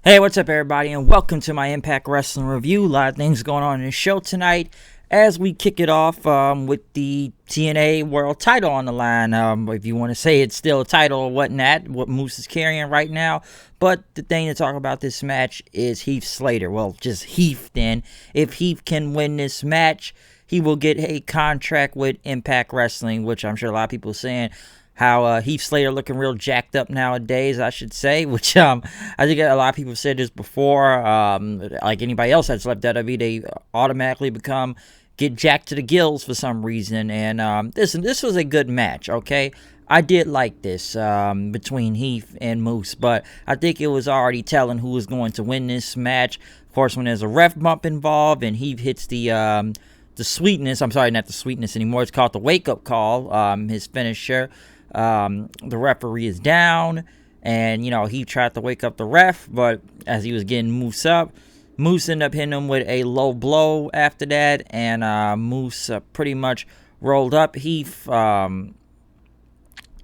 Hey, what's up, everybody, and welcome to my Impact Wrestling review. A lot of things going on in the show tonight as we kick it off with the TNA World Title on the line. If you want to say it's still a title or whatnot, what Moose is carrying right now. But the thing to talk about this match is Heath Slater. Well, just Heath then. If Heath can win this match, he will get a contract with Impact Wrestling, which I'm sure a lot of people are saying how Heath Slater looking real jacked up nowadays, I should say, which I think a lot of people said this before. Like anybody else that's left WWE, they automatically get jacked to the gills for some reason. And listen, this was a good match, okay? I did like this between Heath and Moose, but I think it was already telling who was going to win this match. Of course, when there's a ref bump involved and Heath hits the sweetness, I'm sorry, not the sweetness anymore, it's called the wake-up call, his finisher. The referee is down, and he tried to wake up the ref, but as he was getting Moose up, Moose ended up hitting him with a low blow after that, and Moose pretty much rolled up Heath, and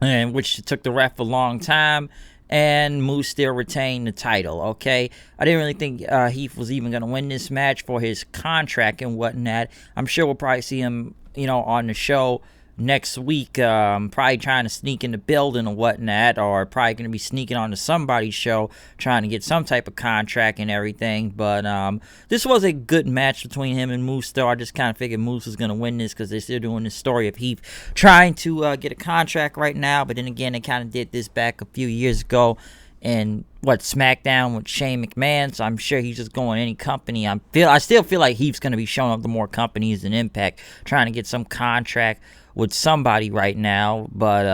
which took the ref a long time, and Moose still retained the title. Okay, I didn't really think Heath was even going to win this match for his contract and whatnot. I'm sure we'll probably see him on the show next week, probably trying to sneak in the building or whatnot, or probably going to be sneaking onto somebody's show trying to get some type of contract and everything. But this was a good match between him and Moose, though. I just kind of figured Moose was going to win this because they're still doing this story of Heath trying to get a contract right now. But then again, they kind of did this back a few years ago and SmackDown with Shane McMahon, so I'm sure he's just going any company. I still feel like Heath's going to be showing up to more companies than Impact, trying to get some contract with somebody right now. But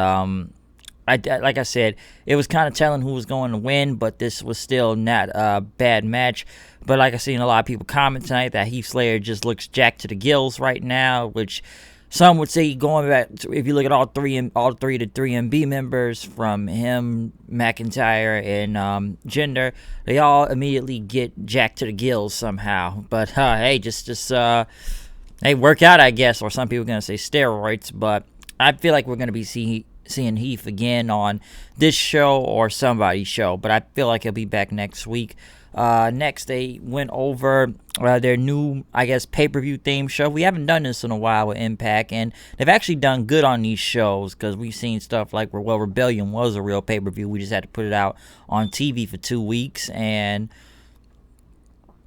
like I said, it was kind of telling who was going to win, but this was still not a bad match. But like I seen a lot of people comment tonight that Heath Slater just looks jacked to the gills right now, which some would say, going back if you look at all three of the 3MB members, from him, McIntyre, and Jinder, they all immediately get jacked to the gills somehow. But hey, just hey, work out, I guess, or some people are gonna say steroids. But I feel like we're gonna be seeing Heath again on this show or somebody's show. But I feel like he'll be back next week. Next, they went over their new, I guess, pay-per-view theme show. We haven't done this in a while with Impact, and they've actually done good on these shows because we've seen stuff like, well, Rebellion was a real pay-per-view. We just had to put it out on TV for 2 weeks, and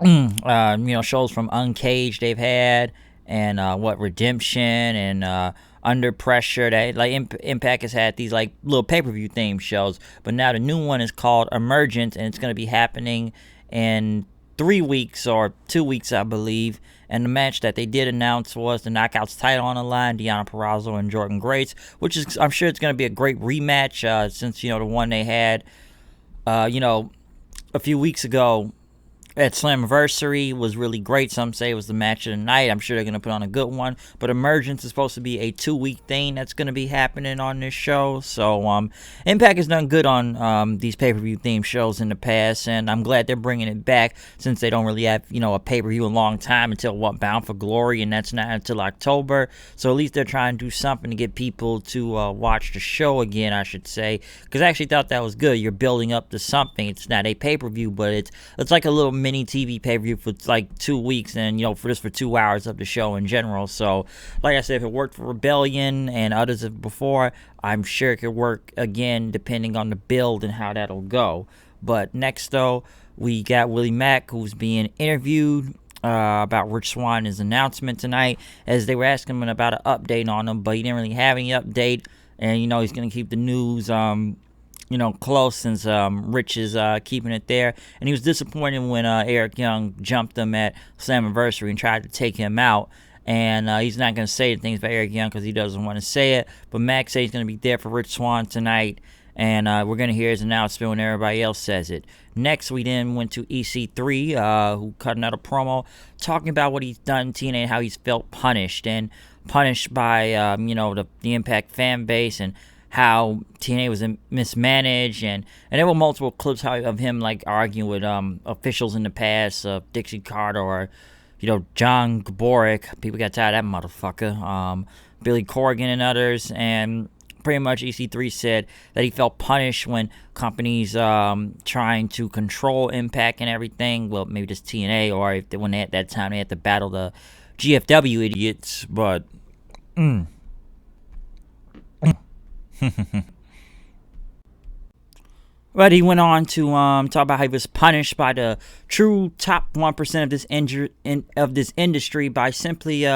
shows from Uncaged they've had, and Redemption, and Under Pressure. That Impact has had these like little pay-per-view theme shows, but now the new one is called Emergence, and it's going to be happening in 3 weeks or 2 weeks, I believe. And the match that they did announce was the Knockouts title on the line, Deonna Purrazzo and Jordynne Grace, which is, I'm sure it's going to be a great rematch since the one they had a few weeks ago at Slammiversary was really great. Some say it was the match of the night. I'm sure they're going to put on a good one. But Emergence is supposed to be a 2-week thing that's going to be happening on this show. So Impact has done good on these pay-per-view themed shows in the past, and I'm glad they're bringing it back since they don't really have a pay-per-view in a long time until Bound for Glory, and that's not until October. So at least they're trying to do something to get people to watch the show again, I should say, because I actually thought that was good. You're building up to something. It's not a pay-per-view, but it's like a little mini TV pay-per-view for like 2 weeks, and for 2 hours of the show in general. So like I said, if it worked for Rebellion and others before, I'm sure it could work again depending on the build and how that'll go. But next, though, we got Willie Mack, who's being interviewed about Rich Swann's announcement tonight, as they were asking him about an update on him, but he didn't really have any update. And he's going to keep the news close, since Rich is keeping it there. And he was disappointed when Eric Young jumped him at Slammiversary and tried to take him out. And he's not going to say things about Eric Young because he doesn't want to say it. But Max says he's going to be there for Rich Swann tonight. And we're going to hear his announcement when everybody else says it. Next, we then went to EC3, who cut another promo talking about what he's done in TNA and how he's felt punished. And punished by, the Impact fan base, and how TNA was mismanaged, and there were multiple clips of him like arguing with officials in the past, Dixie Carter or John Gaborik. People got tired of that motherfucker. Billy Corgan and others, and pretty much EC3 said that he felt punished when companies trying to control Impact and everything. Well, maybe just TNA, or if when they, at that time they had to battle the GFW idiots. But but he went on to talk about how he was punished by the true top 1% of this industry by simply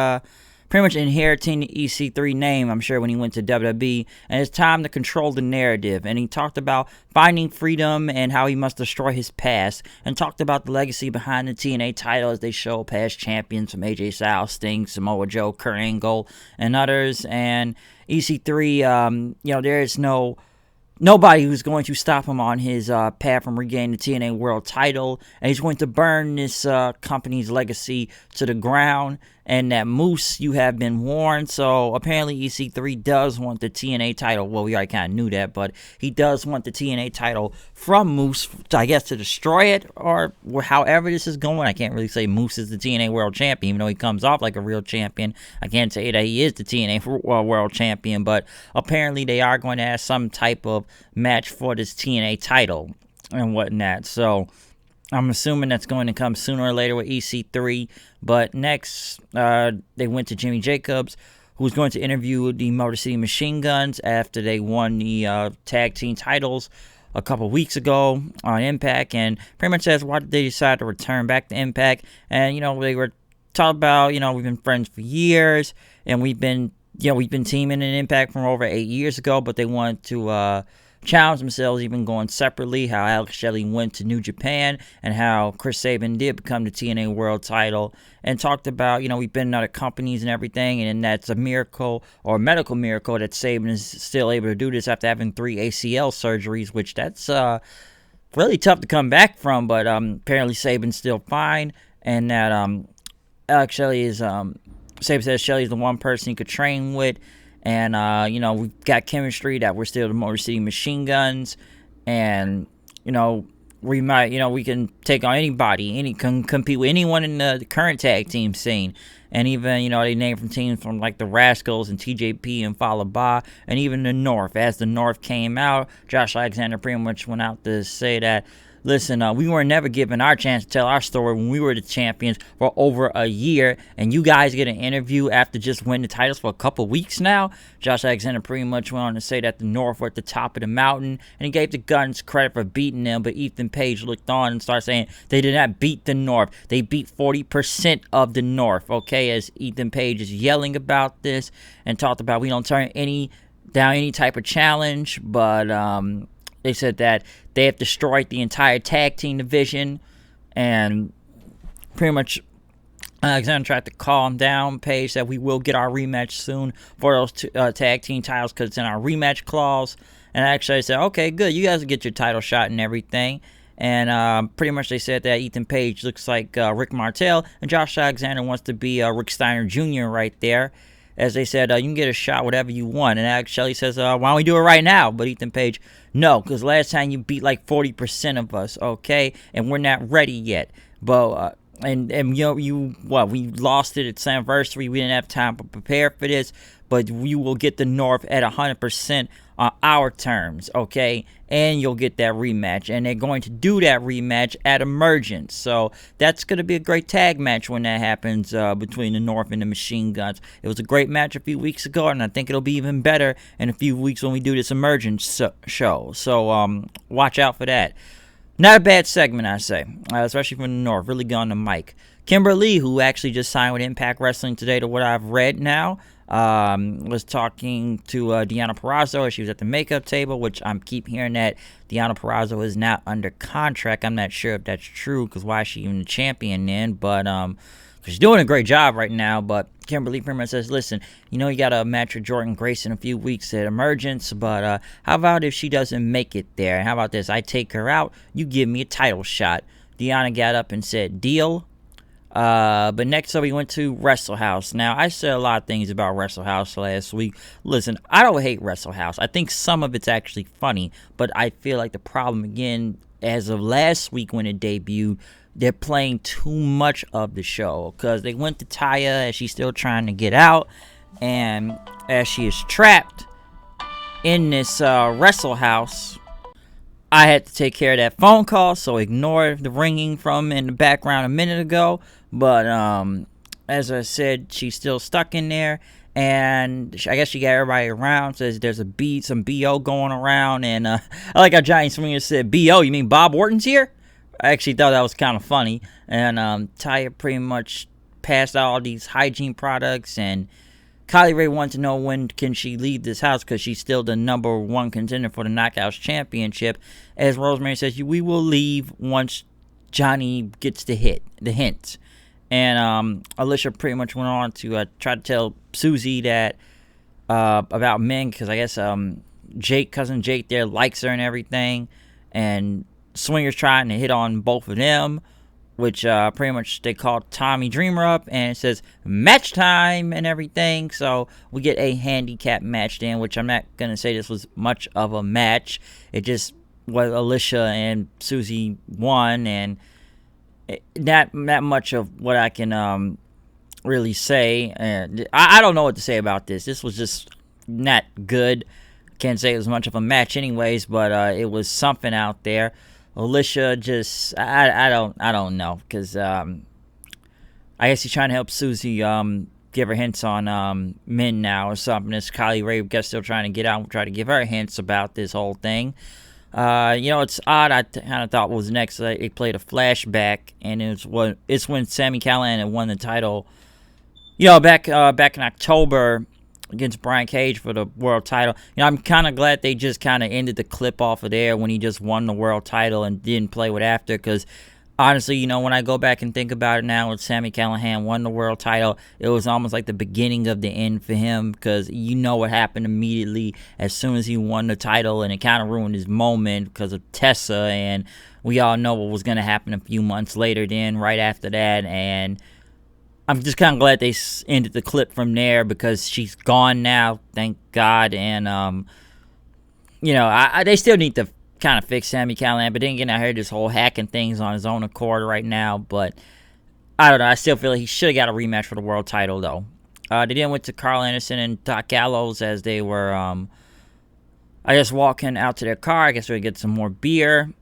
pretty much inheriting the EC3 name, I'm sure, when he went to WWE, and it's time to control the narrative. And he talked about finding freedom and how he must destroy his past, and talked about the legacy behind the TNA title as they show past champions from AJ Styles, Sting, Samoa Joe, Kurt Angle, and others. And EC3, there is nobody who's going to stop him on his path from regaining the TNA World title, and he's going to burn this company's legacy to the ground. And that, Moose, you have been warned. So apparently EC3 does want the TNA title. Well, we already kind of knew that, but he does want the TNA title from Moose, I guess, to destroy it, or however this is going. I can't really say Moose is the TNA World Champion, even though he comes off like a real champion. I can't say that he is the TNA World Champion, but apparently they are going to have some type of match for this TNA title and whatnot. So I'm assuming that's going to come sooner or later with EC3. But next, they went to Jimmy Jacobs, who was going to interview the Motor City Machine Guns after they won the tag team titles a couple weeks ago on Impact, and pretty much says why did they decide to return back to Impact. And they were talking about we've been friends for years, and we've been teaming in Impact from over 8 years ago, but they wanted to challenge themselves, even going separately. How Alex Shelley went to New Japan, and how Chris Sabin did become the TNA World title, and talked about we've been in other companies and everything, and that's a miracle, or a medical miracle, that Sabin is still able to do this after having 3 ACL surgeries, which that's really tough to come back from. But apparently Sabin's still fine, and that Alex Shelley is Sabin says Shelley is the one person he could train with. And, we've got chemistry, that we're still the Motor City Machine Guns. And, we might, we can take on anybody, can compete with anyone in the current tag team scene. And even, they named from teams from like the Rascals and TJP and Fallah Bahh, and even the North. As the North came out, Josh Alexander pretty much went out to say that, listen, we were never given our chance to tell our story when we were the champions for over a year, and you guys get an interview after just winning the titles for a couple weeks now. Josh Alexander pretty much went on to say that the North were at the top of the mountain, and he gave the Guns credit for beating them, but Ethan Page looked on and started saying they did not beat the North. They beat 40% of the North, okay, as Ethan Page is yelling about this and talked about we don't turn down any type of challenge, but they said that they have destroyed the entire tag team division, and pretty much Alexander tried to calm down Page, that we will get our rematch soon for those tag team titles because it's in our rematch clause. And actually I said, okay, good, you guys will get your title shot and everything. And pretty much they said that Ethan Page looks like Rick Martel, and Josh Alexander wants to be Rick Steiner Jr. right there. As they said, you can get a shot whatever you want. And Alex Shelley says, why don't we do it right now? But Ethan Page, no, because last time you beat like 40% of us, okay? And we're not ready yet. But we lost it at Slammiversary. We didn't have time to prepare for this. But you will get the North at 100% on our terms, okay? And you'll get that rematch. And they're going to do that rematch at Emergence. So that's going to be a great tag match when that happens between the North and the Machine Guns. It was a great match a few weeks ago, and I think it'll be even better in a few weeks when we do this Emergence show. So watch out for that. Not a bad segment, I say, especially from the North. Really good on the mic. Kimberly, who actually just signed with Impact Wrestling today, to what I've read now, was talking to Deonna Purrazzo as she was at the makeup table, which I keep hearing that Deonna Purrazzo is not under contract. I'm not sure if that's true, because why is she even the champion then? But she's doing a great job right now. But Kimberly pretty much says, listen, you got a match with Jordan Grace in a few weeks at Emergence, but how about if she doesn't make it there? And how about this? I take her out, you give me a title shot. Deonna got up and said, deal. But next up, we went to Wrestle House. Now, I said a lot of things about Wrestle House last week. Listen, I don't hate Wrestle House. I think some of it's actually funny, but I feel like the problem, again, as of last week when it debuted, they're playing too much of the show, because they went to Taya as she's still trying to get out, and as she is trapped, in this wrestle house. I had to take care of that phone call, so ignore the ringing from in the background a minute ago. But as I said, she's still stuck in there, and I guess she got everybody around. Says there's some BO going around, and I like how Johnny Swinger said, "BO, you mean Bob Orton's here?" I actually thought that was kind of funny. And Taya pretty much passed out all these hygiene products, and Kylie Rae wanted to know when can she leave this house because she's still the number one contender for the Knockouts Championship. As Rosemary says, we will leave once Johnny gets the hint. And Alicia pretty much went on to try to tell Susie that about Ming, because I guess cousin Jake there likes her and everything. And Swinger's trying to hit on both of them, which pretty much they call Tommy Dreamer up, and it says match time and everything. So we get a handicap match then, which I'm not going to say this was much of a match. It just was Alicia and Susie won, and not much of what I can really say. I don't know what to say about this. This was just not good. Can't say it was much of a match anyways, but it was something out there. Alicia just, I don't know, because I guess he's trying to help Susie give her hints on Min now or something. This Kylie Rae, I guess, still trying to get out and try to give her hints about this whole thing. It's odd. I kind of thought what was next. They played a flashback, and it's when Sami Callihan had won the title. Back in October against Brian Cage for the world title. I'm kind of glad they just kind of ended the clip off of there when he just won the world title and didn't play with after, because honestly, when I go back and think about it now, when Sami Callihan won the world title, it was almost like the beginning of the end for him, because what happened immediately as soon as he won the title, and it kind of ruined his moment because of Tessa, and we all know what was going to happen a few months later then, right after that, and I'm just kind of glad they ended the clip from there, because she's gone now, thank God. And they still need to kind of fix Sami Callihan. But then again, I heard this whole hacking things on his own accord right now. But I don't know. I still feel like he should have got a rematch for the world title, though. They then went to Carl Anderson and Doc Gallows as they were, I guess, walking out to their car. I guess they would get some more beer.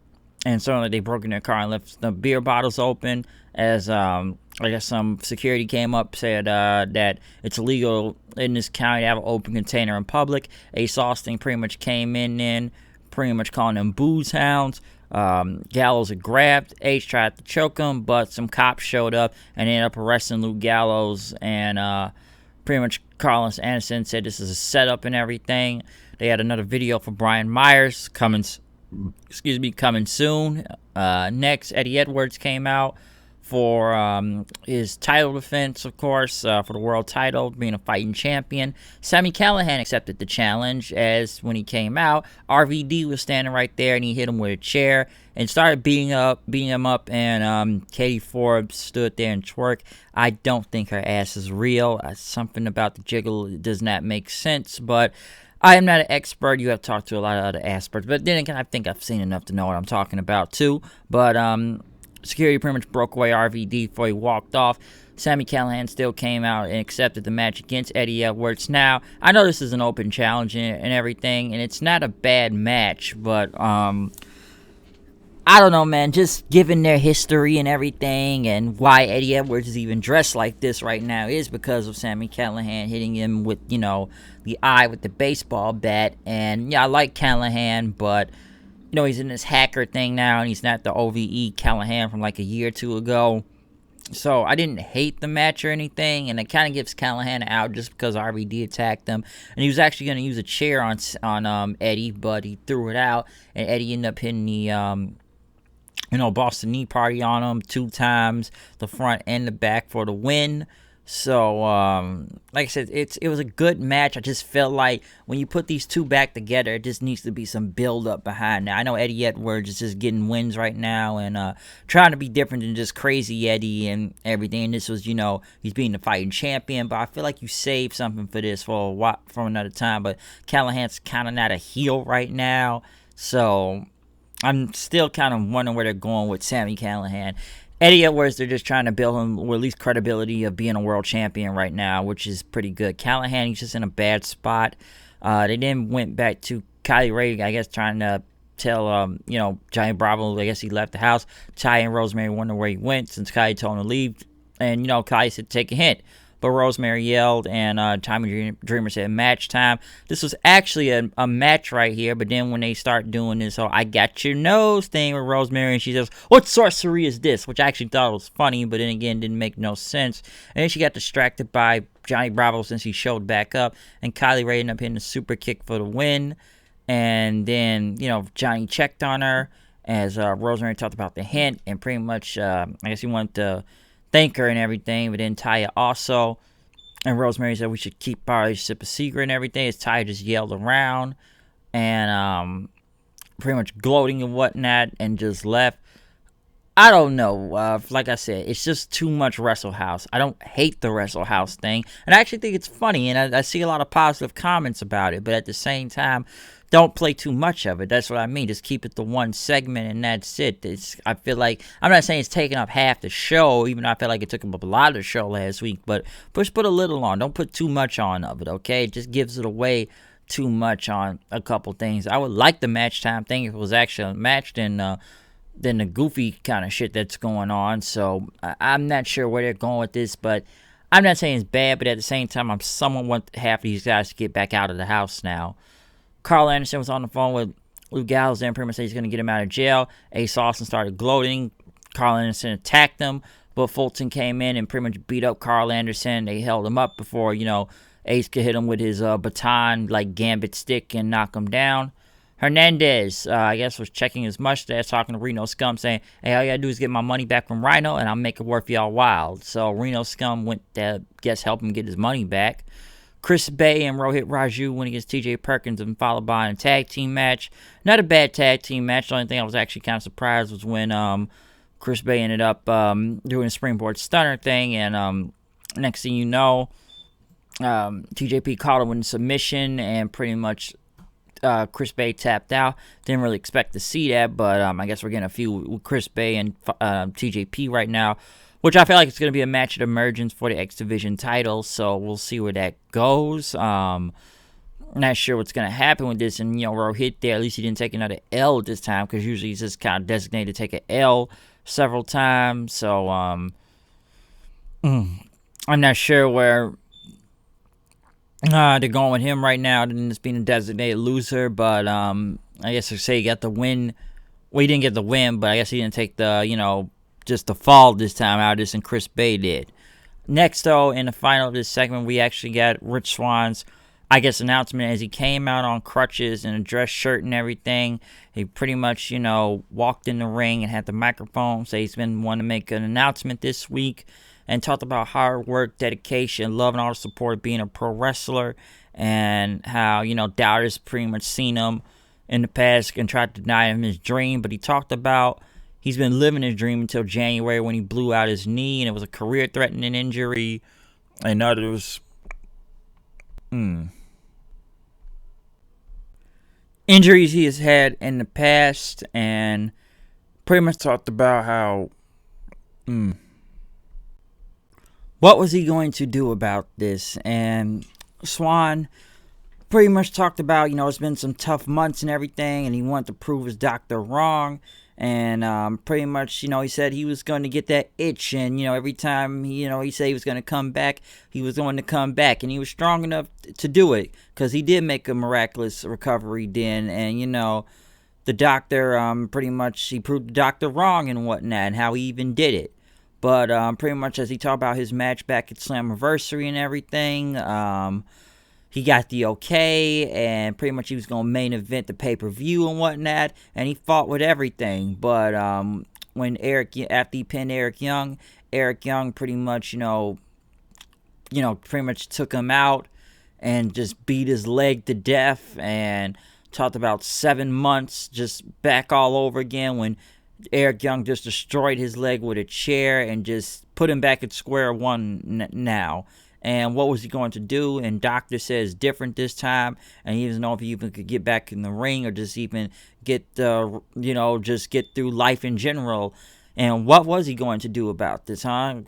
And certainly they broke in their car and left the beer bottles open, as I guess some security came up, said that it's illegal in this county to have an open container in public. Ace Austin pretty much came in, pretty much calling them booze hounds. Gallows had grabbed Ace, tried to choke him, but some cops showed up and ended up arresting Luke Gallows. And pretty much Carlos Anderson said this is a setup and everything. They had another video for Brian Myers coming soon. Next, Eddie Edwards came out for his title defense, of course, for the world title, being a fighting champion. Sami Callihan accepted the challenge, as when he came out, RVD was standing right there, and he hit him with a chair and started beating him up, and Katie Forbes stood there and twerked. I don't think her ass is real. Something about the jiggle does not make sense, but I am not an expert. You have talked to a lot of other experts, but then again, I think I've seen enough to know what I'm talking about, too. But security pretty much broke away RVD before he walked off. Sami Callihan still came out and accepted the match against Eddie Edwards. Now, I know this is an open challenge and everything, and it's not a bad match, but I don't know, man. Just given their history and everything, and why Eddie Edwards is even dressed like this right now is because of Sami Callihan hitting him with, the eye with the baseball bat. And yeah, I like Callihan, but he's in this hacker thing now, and he's not the OVE Callihan from like a year or two ago. So I didn't hate the match or anything, and it kind of gives Callihan out just because RVD attacked him. And he was actually going to use a chair on Eddie, but he threw it out, and Eddie ended up hitting the Boston Knee Party on him 2 times, the front and the back, for the win. So, like I said, it was a good match. I just felt like when you put these two back together, it just needs to be some build-up behind that. I know Eddie Edwards is just getting wins right now and trying to be different than just crazy Eddie and everything. And this was, he's being the fighting champion, but I feel like you saved something for this for a while, for another time. But Callahan's kind of not a heel right now, so I'm still kind of wondering where they're going with Sami Callihan. Eddie Edwards, they're just trying to build him with at least credibility of being a world champion right now, which is pretty good. Callihan, he's just in a bad spot. They then went back to Kylie Ray, I guess, trying to tell, Johnny Bravo, I guess he left the house. Ty and Rosemary wonder where he went since Kylie told him to leave. And, Kylie said, take a hint. But Rosemary yelled, and Tommy Dreamer said, match time. This was actually a match right here, but then when they start doing this whole I got your nose thing with Rosemary, and she says, what sorcery is this? Which I actually thought was funny, but then again, didn't make no sense. And then she got distracted by Johnny Bravo since he showed back up, and Kylie Ray ended up hitting a super kick for the win. And then, Johnny checked on her as Rosemary talked about the hint, and pretty much, I guess he wanted to thank her and everything, but then Taya also, and Rosemary said we should keep our relationship a secret and everything, as Taya just yelled around and pretty much gloating and whatnot, and just left. I don't know, like I said, it's just too much Wrestle House. I don't hate the Wrestle House thing, and I actually think it's funny, and I see a lot of positive comments about it, but at the same time, don't play too much of it. That's what I mean. Just keep it to one segment, and that's it. I feel like, I'm not saying it's taking up half the show, even though I feel like it took up a lot of the show last week, but just put a little on. Don't put too much on of it, okay? It just gives it away too much on a couple things. I would like the match time thing if it was actually a match than the goofy kind of shit that's going on. So I'm not sure where they're going with this, but I'm not saying it's bad, but at the same time, I'm someone want half of these guys to get back out of the house now. Carl Anderson was on the phone with Luke Gallows and pretty much said he's going to get him out of jail. Ace Austin started gloating. Carl Anderson attacked him, but Fulton came in and pretty much beat up Carl Anderson. They held him up before, Ace could hit him with his baton, like gambit stick, and knock him down. Hernandez, I guess, was checking his mustache, talking to Reno Scum, saying, hey, all you got to do is get my money back from Rhino, and I'll make it worth y'all while. So Reno Scum went to, help him get his money back. Chris Bay and Rohit Raju went against TJ Perkins and followed by a tag team match. Not a bad tag team match. The only thing I was actually kind of surprised was when Chris Bay ended up doing a springboard stunner thing. And next thing you know, TJP caught him with a submission, and pretty much Chris Bay tapped out. Didn't really expect to see that, but I guess we're getting a few with Chris Bay and TJP right now, which I feel like it's going to be a match at Emergence for the X Division title, so we'll see where that goes. Not sure what's going to happen with this, and, Rohit there, at least he didn't take another L this time, because usually he's just kind of designated to take an L several times, so I'm not sure where they're going with him right now, and just being a designated loser, but I guess I say he got the win. Well, he didn't get the win, but I guess he didn't take the, just the fall this time out of this, and Chris Bay did. Next, though, in the final of this segment, we actually got Rich Swann's, announcement as he came out on crutches and a dress shirt and everything. He pretty much, walked in the ring and had the microphone, so he's been wanting to make an announcement this week and talked about hard work, dedication, love, and all the support of being a pro wrestler, and how, doubters pretty much seen him in the past and tried to deny him his dream, but he talked about he's been living his dream until January when he blew out his knee, and it was a career-threatening injury, and others injuries he has had in the past, and pretty much talked about how what was he going to do about this. And Swan pretty much talked about, it's been some tough months and everything, and he wanted to prove his doctor wrong. And pretty much, he said he was going to get that itch. And, every time, he said he was going to come back, he was going to come back. And he was strong enough to do it, because he did make a miraculous recovery then. And, the doctor, pretty much, he proved the doctor wrong and whatnot, and how he even did it. But pretty much as he talked about his match back at Slammiversary and everything, he got the okay, and pretty much he was going to main event the pay-per-view and whatnot, and he fought with everything. But when after he pinned Eric Young pretty much, pretty much took him out and just beat his leg to death, and talked about 7 months just back all over again when Eric Young just destroyed his leg with a chair and just put him back at square one now. And what was he going to do? And doctor says different this time, and he doesn't know if he even could get back in the ring or just even get just get through life in general. And what was he going to do about this, huh?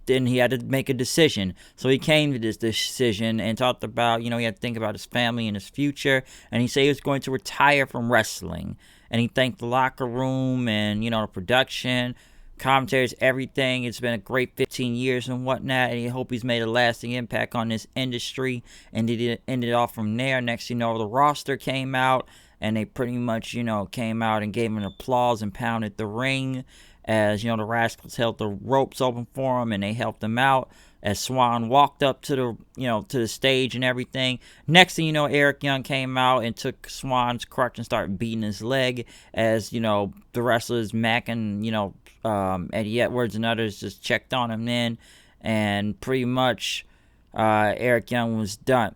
Then he had to make a decision. So he came to this decision and talked about, he had to think about his family and his future. And he said he was going to retire from wrestling. And he thanked the locker room and, the production, commentaries, everything. It's been a great 15 years and whatnot. And he hope he's made a lasting impact on this industry. And it ended off from there. Next, the roster came out. And they pretty much, came out and gave him applause and pounded the ring as, the Rascals held the ropes open for him and they helped him out as Swan walked up to the stage and everything. Next thing you know, Eric Young came out and took Swan's crutch and started beating his leg as, the wrestlers, Mac and, Eddie Edwards and others just checked on him then. And pretty much Eric Young was done,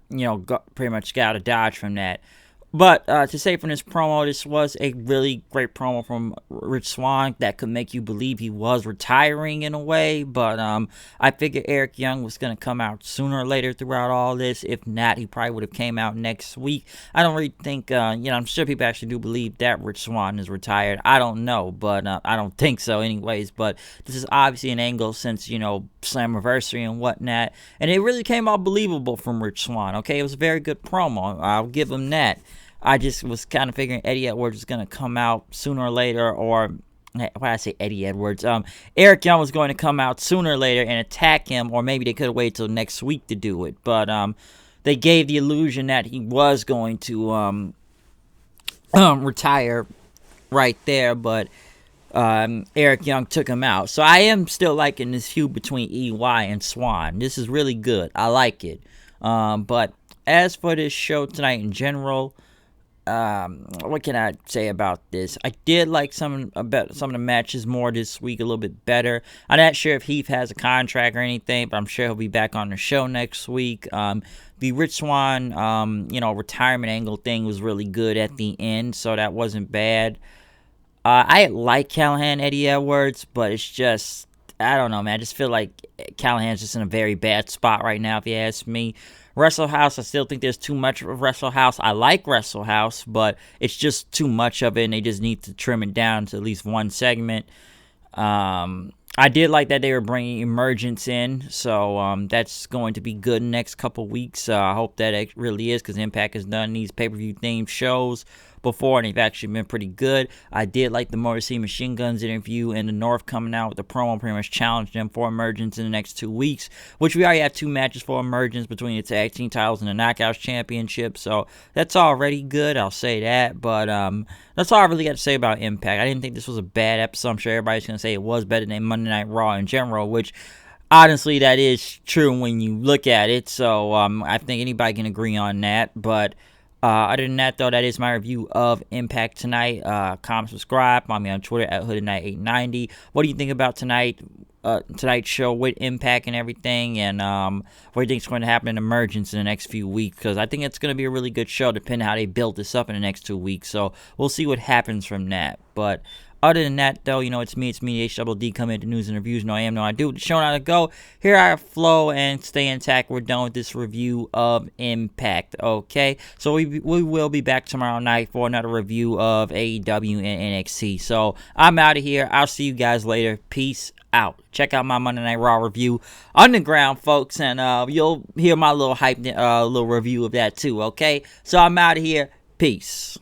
pretty much got a dodge from that. But to say from this promo, this was a really great promo from Rich Swann that could make you believe he was retiring in a way. But I figured Eric Young was going to come out sooner or later throughout all this. If not, he probably would have came out next week. I don't really think, I'm sure people actually do believe that Rich Swann is retired. I don't know, but I don't think so anyways. But this is obviously an angle since, Slammiversary and whatnot. And it really came out believable from Rich Swann, okay? It was a very good promo. I'll give him that. I just was kind of figuring Eddie Edwards was going to come out sooner or later, or why did I say Eddie Edwards? Eric Young was going to come out sooner or later and attack him, or maybe they could have waited till next week to do it. But they gave the illusion that he was going to retire right there, but Eric Young took him out. So I am still liking this feud between EY and Swan. This is really good. I like it. But as for this show tonight in general, what can I say about this? I did like some of the matches more this week, a little bit better. I'm not sure if Heath has a contract or anything, but I'm sure he'll be back on the show next week. The Rich Swann, retirement angle thing was really good at the end, so that wasn't bad. I like Callahan, Eddie Edwards, but it's just, I don't know, man. I just feel like Callahan's just in a very bad spot right now, if you ask me. Wrestle House, I still think there's too much of Wrestle House. I like Wrestle House, but it's just too much of it, and they just need to trim it down to at least one segment. I did like that they were bringing Emergence in, so that's going to be good in the next couple weeks. I hope that it really is, because Impact has done these pay-per-view themed shows before, and they've actually been pretty good. I did like the Motor City Machine Guns interview and the North coming out with the promo, pretty much challenged them for Emergence in the next 2 weeks, which we already have 2 matches for Emergence between the Tag Team titles and the Knockouts Championship, so that's already good, I'll say that. But that's all I really got to say about Impact. I didn't think this was a bad episode. I'm sure everybody's going to say it was better than Monday Night Raw in general, which honestly, that is true when you look at it, so I think anybody can agree on that. But other than that, though, that is my review of Impact tonight. Comment, subscribe, find me on Twitter at HoodedKnight890. What do you think about tonight's show with Impact and everything, and what do you think is going to happen in Emergence in the next few weeks? Because I think it's going to be a really good show, depending on how they build this up in the next 2 weeks. So we'll see what happens from that. But other than that, though, it's me, HDD, coming into news and reviews. No, I am, no, I do. The show now to go. Here I flow and stay intact. We're done with this review of Impact, okay? So we will be back tomorrow night for another review of AEW and NXT. So I'm out of here. I'll see you guys later. Peace out. Check out my Monday Night Raw review underground, folks, and you'll hear my little hype, little review of that too, okay? So I'm out of here. Peace.